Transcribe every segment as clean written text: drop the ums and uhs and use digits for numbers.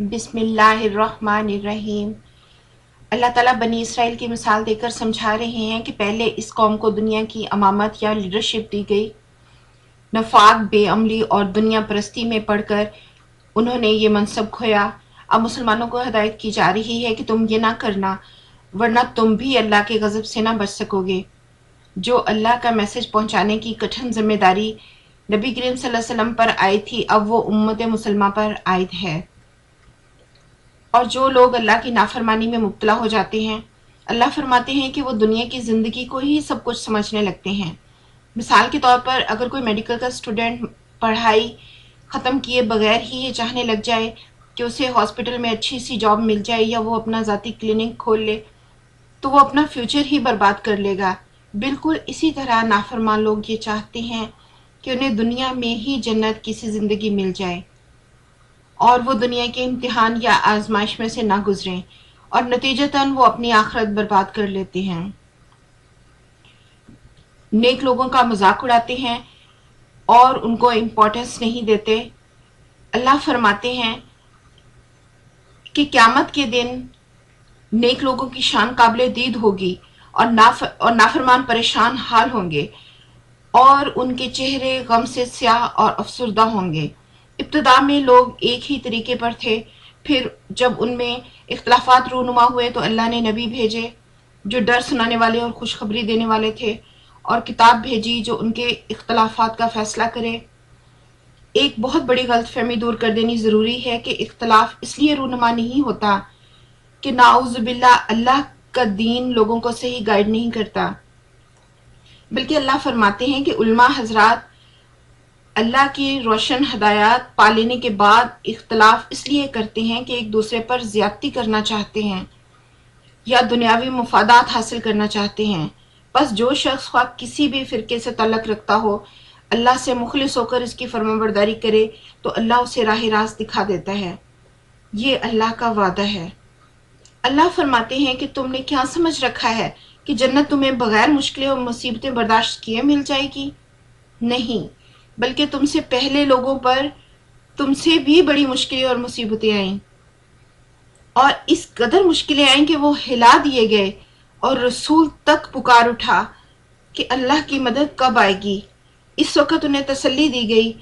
बिस्मिल्लाहिर्रहमानिर्रहीम। अल्लाह ताला बनी इसराइल की मिसाल देकर समझा रहे हैं कि पहले इस कौम को दुनिया की अमामत या लीडरशिप दी गई। नफाक, बेअमली और दुनिया परस्ती में पढ़कर उन्होंने ये मनसब खोया। अब मुसलमानों को हदायत की जा रही है कि तुम ये ना करना, वरना तुम भी अल्लाह के गज़ब से ना बच सकोगे। जो अल्लाह का मैसेज पहुंचाने की कठिन जिम्मेदारी नबी करीम सल्लल्लाहु अलैहि वसल्लम पर आई थी, अब वो उम्मत मुसलमा पर आयद है। और जो लोग अल्लाह की नाफरमानी में मुब्तला हो जाते हैं, अल्लाह फरमाते हैं कि वो दुनिया की ज़िंदगी को ही सब कुछ समझने लगते हैं। मिसाल के तौर पर अगर कोई मेडिकल का स्टूडेंट पढ़ाई ख़त्म किए बगैर ही ये चाहने लग जाए कि उसे हॉस्पिटल में अच्छी सी जॉब मिल जाए या वो अपना ज़ाती क्लिनिक खोल ले, तो वो अपना फ्यूचर ही बर्बाद कर लेगा। बिल्कुल इसी तरह नाफरमान लोग ये चाहते हैं कि उन्हें दुनिया में ही जन्नत की सी ज़िंदगी मिल जाए और वो दुनिया के इम्तिहान या आजमाइश में से ना गुजरें, और नतीजतन वो अपनी आखिरत बर्बाद कर लेते हैं। नेक लोगों का मजाक उड़ाते हैं और उनको इम्पोर्टेंस नहीं देते। अल्लाह फरमाते हैं कि क़यामत के दिन नेक लोगों की शान काबिले दीद होगी और नाफरमान परेशान हाल होंगे और उनके चेहरे गम से स्याह और अफसरदा होंगे। इब्तिदा में लोग एक ही तरीके पर थे, फिर जब उनमें इख्तलाफात रूनुमा हुए तो अल्लाह ने नबी भेजे जो डर सुनाने वाले और खुशखबरी देने वाले थे, और किताब भेजी जो उनके इख्तलाफात का फैसला करे। एक बहुत बड़ी गलतफहमी दूर कर देनी ज़रूरी है कि इख्तलाफ इसलिए रूनुमा नहीं होता कि नाउज़ुबिल्लाह अल्लाह का दीन लोगों को सही गाइड नहीं करता, बल्कि अल्लाह फरमाते हैं कि उलमा हजरात अल्लाह की रोशन हदायत पा लेने के बाद इख्तलाफ इसलिए करते हैं कि एक दूसरे पर ज़्यादती करना चाहते हैं या दुनियावी मुफादात हासिल करना चाहते हैं। बस जो शख्स ख्वाह किसी भी फ़िरके से तल्लक रखता हो, अल्लाह से मुखलिस होकर इसकी फरमाबरदारी करे तो अल्लाह उसे राह रास्त दिखा देता है। ये अल्लाह का वादा है। अल्लाह फरमाते हैं कि तुमने क्या समझ रखा है कि जन्नत तुम्हें बगैर मुश्किलें और मुसीबतें बर्दाश्त किए मिल जाएगी? नहीं, बल्कि तुमसे पहले लोगों पर तुमसे भी बड़ी मुश्किलें और मुसीबतें आईं, और इस कदर मुश्किलें आईं कि वो हिला दिए गए और रसूल तक पुकार उठा कि अल्लाह की मदद कब आएगी। इस वक्त उन्हें तसल्ली दी गई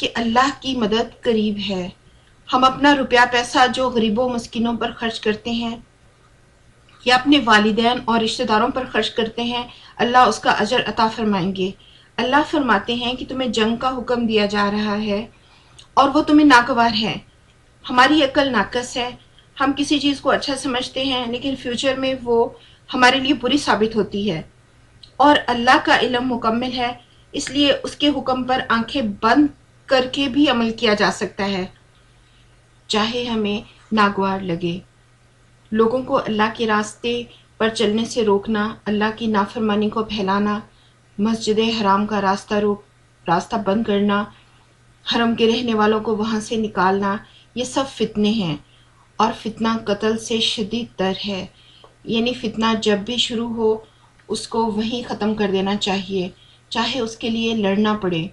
कि अल्लाह की मदद करीब है। हम अपना रुपया पैसा जो गरीबों मस्किनों पर खर्च करते हैं या अपने वालिदैन और रिश्तेदारों पर खर्च करते हैं, अल्लाह उसका अजर अता फरमाएंगे। अल्लाह फरमाते हैं कि तुम्हें जंग का हुक्म दिया जा रहा है और वो तुम्हें नागवार है। हमारी अकल नाकस है, हम किसी चीज़ को अच्छा समझते हैं लेकिन फ्यूचर में वो हमारे लिए बुरी साबित होती है, और अल्लाह का इल्म मुकम्मल है, इसलिए उसके हुक्म पर आंखें बंद करके भी अमल किया जा सकता है, चाहे हमें नागवार लगे। लोगों को अल्लाह के रास्ते पर चलने से रोकना, अल्लाह की नाफरमानी को फैलाना, मस्जिद हराम का रास्ता बंद करना, हरम के रहने वालों को वहाँ से निकालना, ये सब फितने हैं, और फितना कत्ल से शदीद तर है। यानी फितना जब भी शुरू हो उसको वहीं ख़त्म कर देना चाहिए, चाहे उसके लिए लड़ना पड़े।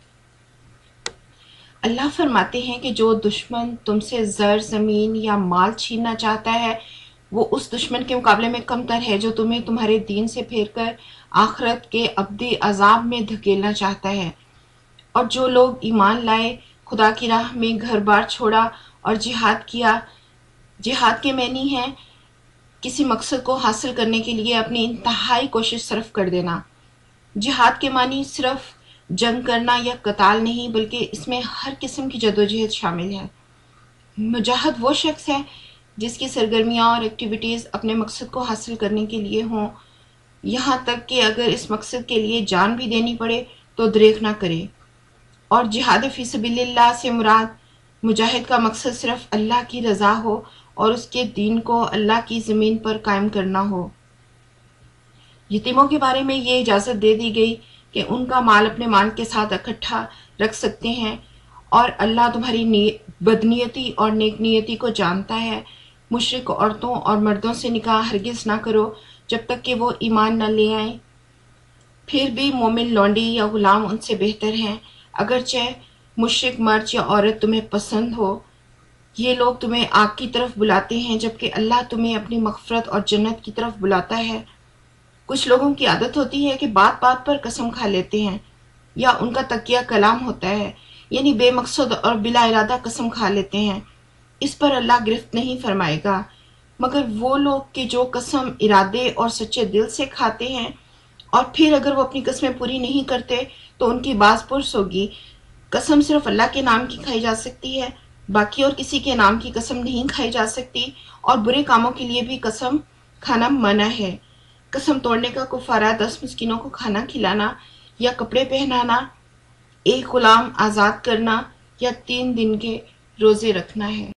अल्लाह फरमाते हैं कि जो दुश्मन तुमसे ज़र, ज़मीन या माल छीनना चाहता है, वो उस दुश्मन के मुकाबले में कमतर है जो तुम्हें तुम्हारे दीन से फेर कर आखिरत के अब्दी अजाब में धकेलना चाहता है। और जो लोग ईमान लाए, खुदा की राह में घर बार छोड़ा और जिहाद किया। जिहाद के मैनी हैं किसी मकसद को हासिल करने के लिए अपनी इंतहाई कोशिश सर्फ कर देना। जिहाद के मानी सिर्फ जंग करना या कताल नहीं, बल्कि इसमें हर किस्म की जदोजहद शामिल है। मुजाहिद वो शख्स है जिसकी सरगर्मियाँ और एक्टिविटीज़ अपने मकसद को हासिल करने के लिए हों, यहाँ तक कि अगर इस मकसद के लिए जान भी देनी पड़े तो दरेक ना करे। और जिहाद फ़ी सबिलिल्लाह से मुराद मुजाहिद का मकसद सिर्फ अल्लाह की रज़ा हो और उसके दीन को अल्लाह की ज़मीन पर कायम करना हो। यतीमों के बारे में ये इजाज़त दे दी गई कि उनका माल अपने माल के साथ इकट्ठा रख सकते हैं, और अल्लाह तुम्हारी बदनीयती और नेकनीयती को जानता है। मुशरिक औरतों और मर्दों से निकाह हरगिज़ ना करो जब तक कि वो ईमान न ले आएं। फिर भी मोमिन लौंडी या गुलाम उनसे बेहतर हैं, अगरचे मुशरिक मर्द या औरत तुम्हें पसंद हो। یہ لوگ تمہیں آگ کی طرف بلاتے ہیں جبکہ اللہ تمہیں اپنی مغفرت اور جنت کی طرف بلاتا ہے۔ کچھ لوگوں کی عادت ہوتی ہے کہ بات بات پر قسم کھا لیتے ہیں، یا ان کا تکیہ کلام ہوتا ہے، یعنی بے مقصد اور بلا ارادہ قسم کھا لیتے ہیں۔ اس پر اللہ گرفت نہیں فرمائے گا، مگر وہ لوگ کہ جو قسم ارادے اور سچے دل سے کھاتے ہیں، اور پھر اگر وہ اپنی قسمیں پوری نہیں کرتے تو ان کی باز پرس ہوگی۔ قسم صرف اللہ کے نام کی کھائی جا سکتی ہے، باقی اور کسی کے نام کی قسم نہیں کھائی جا سکتی، اور برے کاموں کے لیے بھی قسم کھانا منع ہے۔ قسم توڑنے کا کفارہ 10 مسکینوں کو کھانا کھلانا، یا کپڑے پہنانا، ایک غلام آزاد کرنا، یا 3 دن کے روزے رکھنا ہے۔